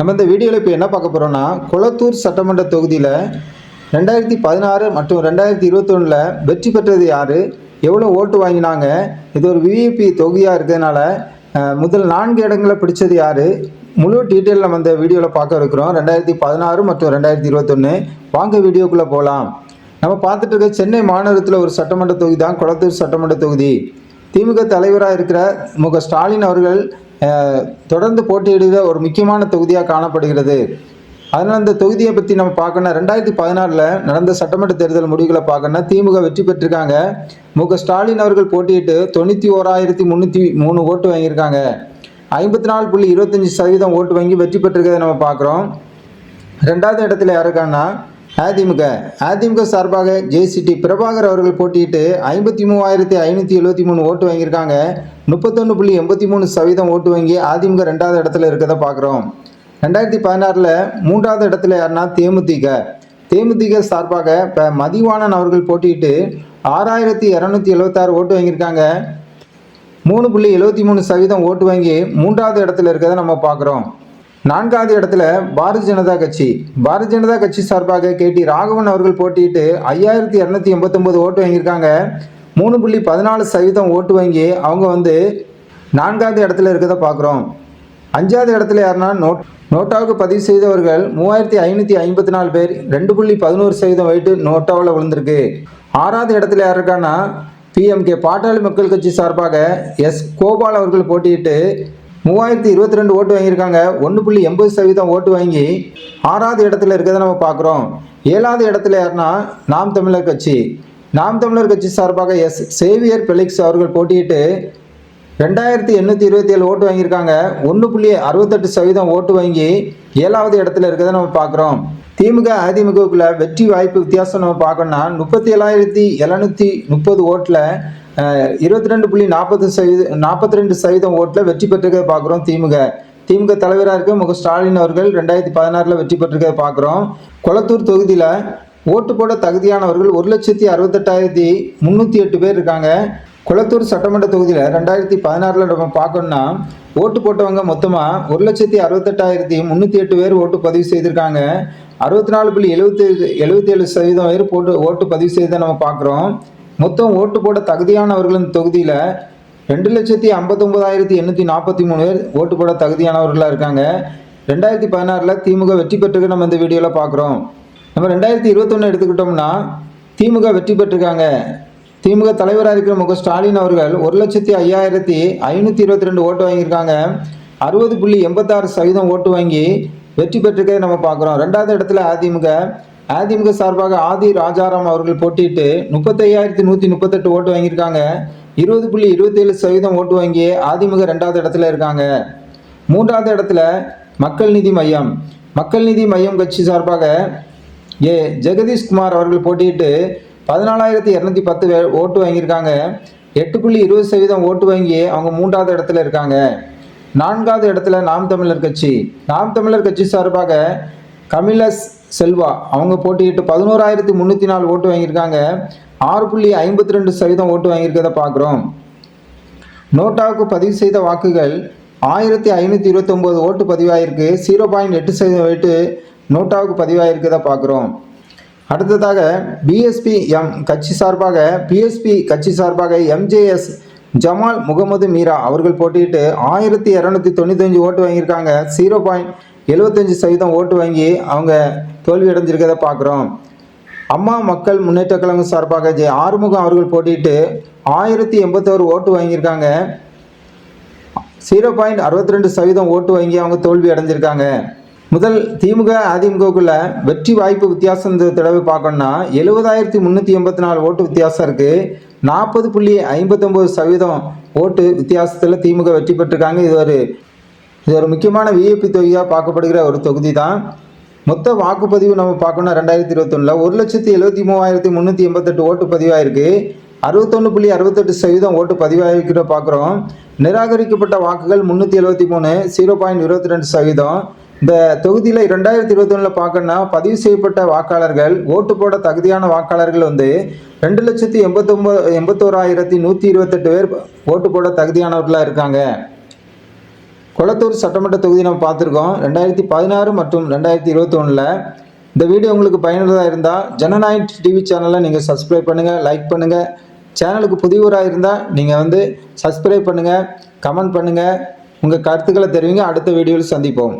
நம்ம இந்த வீடியோவில் இப்போ என்ன பார்க்க போகிறோம்னா, கொளத்தூர் சட்டமன்ற தொகுதியில் 2016 மற்றும் 2021 வெற்றி பெற்றது யார், எவ்வளோ ஓட்டு வாங்கினாங்க, இது ஒரு விஐபி தொகுதியாக இருக்கிறதுனால முதல் 4 இடங்களை பிடிச்சது யார், முழு டீட்டெயில் நம்ம இந்த வீடியோவில் பார்க்க இருக்கிறோம். 2016 மற்றும் 2021 வாங்க வீடியோக்குள்ளே போகலாம். நம்ம பார்த்துட்டு இருக்க சென்னை மாநகரத்தில் ஒரு சட்டமன்ற தொகுதி தான் கொளத்தூர் சட்டமன்ற தொகுதி. திமுக தலைவராக இருக்கிற ஸ்டாலின் அவர்கள் தொடர்ந்து போட்டியிடுகிற ஒரு முக்கியமான தொகுதியாக காணப்படுகிறது. அதனால் அந்த தொகுதியை பற்றி நம்ம பார்க்கணும். 2016 நடந்த சட்டமன்ற தேர்தல் முடிவுகளை பார்க்கணும். திமுக வெற்றி பெற்றிருக்காங்க. ஸ்டாலின் அவர்கள் போட்டியிட்டு 91,303 ஓட்டு வாங்கியிருக்காங்க. 54.25% ஓட்டு வாங்கி வெற்றி பெற்றிருக்கிறத நம்ம பார்க்குறோம். 2வது இடத்துல யாருக்கான்னா அதிமுக சார்பாக ஜேசிடி பிரபாகர் அவர்கள் போட்டியிட்டு 53,573 ஓட்டு வாங்கியிருக்காங்க. 31.83% ஓட்டு வாங்கி அதிமுக 2வது இடத்துல இருக்கிறத பார்க்குறோம். 2016 3வது இடத்துல யாருன்னா தேமுதிக சார்பாக இப்போ மதிவாணன் அவர்கள் போட்டியிட்டு 6,276 ஓட்டு வாங்கியிருக்காங்க. 3.73% ஓட்டு வாங்கி 3வது இடத்துல இருக்கிறத நம்ம பார்க்குறோம். 4வது இடத்துல பாரதிய ஜனதா கட்சி சார்பாக கேடி ராகவன் அவர்கள் போட்டியிட்டு 5,289 ஓட்டு வாங்கியிருக்காங்க. 3.14% ஓட்டு வாங்கி அவங்க 4வது இடத்துல இருக்கிறத பார்க்குறோம். 5வது இடத்துல யாருன்னா நோட்டாவுக்கு பதிவு செய்தவர்கள் 3,554 பேர், 2.11% வெயிட்டு நோட்டாவில் விழுந்திருக்கு. 6வது இடத்துல யார் இருக்கான்னா PMK பாட்டாளி மக்கள் கட்சி சார்பாக எஸ் கோபால் அவர்கள் போட்டியிட்டு 3,022 ஓட்டு வாங்கியிருக்காங்க. 1.80% ஓட்டு வாங்கி 6வது இடத்துல இருக்கிறத நம்ம பார்க்குறோம். 7வது இடத்துல யாருன்னா நாம் தமிழர் கட்சி சார்பாக எஸ் சேவியர் பெலிக்ஸ் அவர்கள் போட்டியிட்டு 2,827 ஓட்டு வாங்கியிருக்காங்க. 1.68% ஓட்டு வாங்கி 7வது இடத்துல இருக்கிறத நம்ம பார்க்குறோம். திமுக அதிமுகவுக்குள்ள வெற்றி வாய்ப்பு வித்தியாசம் நம்ம பார்க்கணும்னா 37,730 ஓட்டில் 22.42% ஓட்டில் வெற்றி பெற்றிருக்கிறத பார்க்குறோம். திமுக தலைவராக இருக்க ஸ்டாலின் அவர்கள் 2016 வெற்றி பெற்றிருக்கிறத பார்க்குறோம். கொளத்தூர் தொகுதியில் ஓட்டு போட தகுதியானவர்கள் 1,68,308 பேர் இருக்காங்க. கொளத்தூர் சட்டமன்ற தொகுதியில் 2016 நம்ம பார்க்கணும்னா ஓட்டு போட்டவங்க மொத்தமாக 1,68,308 பேர் ஓட்டு பதிவு செய்திருக்காங்க. 64.77% பேர் ஓட்டு பதிவு செய்த நம்ம பார்க்குறோம். மொத்தம் ஓட்டு போட தகுதியானவர்கள் தொகுதியில் 2,59,843 பேர் ஓட்டு போட தகுதியானவர்களாக இருக்காங்க. 2016 திமுக வெற்றி பெற்றிருக்க நம்ம இந்த வீடியோவில் பார்க்குறோம். நம்ம 2021 எடுத்துக்கிட்டோம்னா திமுக வெற்றி பெற்றிருக்காங்க. திமுக தலைவராக இருக்கிற ஸ்டாலின் அவர்கள் 1,05,522 ஓட்டு வாங்கியிருக்காங்க. 60.86% ஓட்டு வாங்கி வெற்றி பெற்றிருக்கிறத நம்ம பார்க்குறோம். 2வது இடத்துல அதிமுக சார்பாக ஆதி ராஜாராம் அவர்கள் போட்டியிட்டு 35,138 ஓட்டு வாங்கியிருக்காங்க. 20.27% ஓட்டு வாங்கி அதிமுக 2வது இடத்துல இருக்காங்க. 3வது இடத்துல மக்கள் நீதி மையம் கட்சி சார்பாக ஜெகதீஷ்குமார் அவர்கள் போட்டியிட்டு 14,210 ஓட்டு வாங்கியிருக்காங்க. 8.20% ஓட்டு வாங்கி அவங்க 3வது இடத்துல இருக்காங்க. 4வது இடத்துல நாம் தமிழர் கட்சி சார்பாக கமிலஸ் செல்வா அவங்க போட்டியிட்டு 11,304 ஓட்டு வாங்கியிருக்காங்க. 6.52% ஓட்டு வாங்கியிருக்கிறத பார்க்குறோம். நோட்டாவுக்கு பதிவு செய்த வாக்குகள் 1,529 ஓட்டு பதிவாயிருக்கு. 0.8% வெயிட்டு நோட்டாவுக்கு பதிவாயிருக்கிறத பார்க்குறோம். அடுத்ததாக பிஎஸ்பி கட்சி சார்பாக MJS ஜமால் முகமது மீரா அவர்கள் போட்டியிட்டு 1,295 ஓட்டு வாங்கியிருக்காங்க. 0.75% ஓட்டு வாங்கி அவங்க தோல்வி அடைஞ்சிருக்கிறத பார்க்குறோம். அம்மா மக்கள் முன்னேற்ற கழகம் சார்பாக ஆறுமுகம் அவர்கள் போட்டியிட்டு 1,081 ஓட்டு வாங்கியிருக்காங்க. 0.62% ஓட்டு வாங்கி அவங்க தோல்வி அடைஞ்சிருக்காங்க. முதல் திமுக அதிமுகவுக்குள்ள வெற்றி வாய்ப்பு வித்தியாசம் இந்த தடவை பார்க்கணும்னா 70,384 ஓட்டு வித்தியாசம் இருக்குது. 40.59% ஓட்டு வித்தியாசத்தில் திமுக வெற்றி பெற்றிருக்காங்க. இது ஒரு முக்கியமான விஐபி தொகுதியாக பார்க்கப்படுகிற ஒரு தொகுதி தான். மொத்த வாக்குப்பதிவு நம்ம பார்க்கணும். 2021 1,73,388 ஓட்டு பதிவாயிருக்கு. 61.68% ஓட்டு பதிவாயிருக்கிற பார்க்குறோம். நிராகரிக்கப்பட்ட வாக்குகள் 373, 0.22%. இந்த தொகுதியில் 2021 பார்க்கணும்னா பதிவு செய்யப்பட்ட வாக்காளர்கள் ஓட்டு போட தகுதியான வாக்காளர்கள் 2,81,128 பேர் ஓட்டு போட தகுதியானவர்களாக இருக்காங்க. கொளத்தூர் சட்டமன்ற தொகுதி நம்ம பார்த்துருக்கோம் 2016 மற்றும் 2021. இந்த வீடியோ உங்களுக்கு பயனுள்ளதாக இருந்தால் ஜனநாயக் டிவி சேனலை நீங்கள் சப்ஸ்கிரைப் பண்ணுங்கள், லைக் பண்ணுங்கள். சேனலுக்கு புதியவராக இருந்தால் நீங்கள் சப்ஸ்கிரைப் பண்ணுங்கள், கமெண்ட் பண்ணுங்கள், உங்கள் கருத்துக்களை தெரிவிங்க. அடுத்த வீடியோவில் சந்திப்போம்.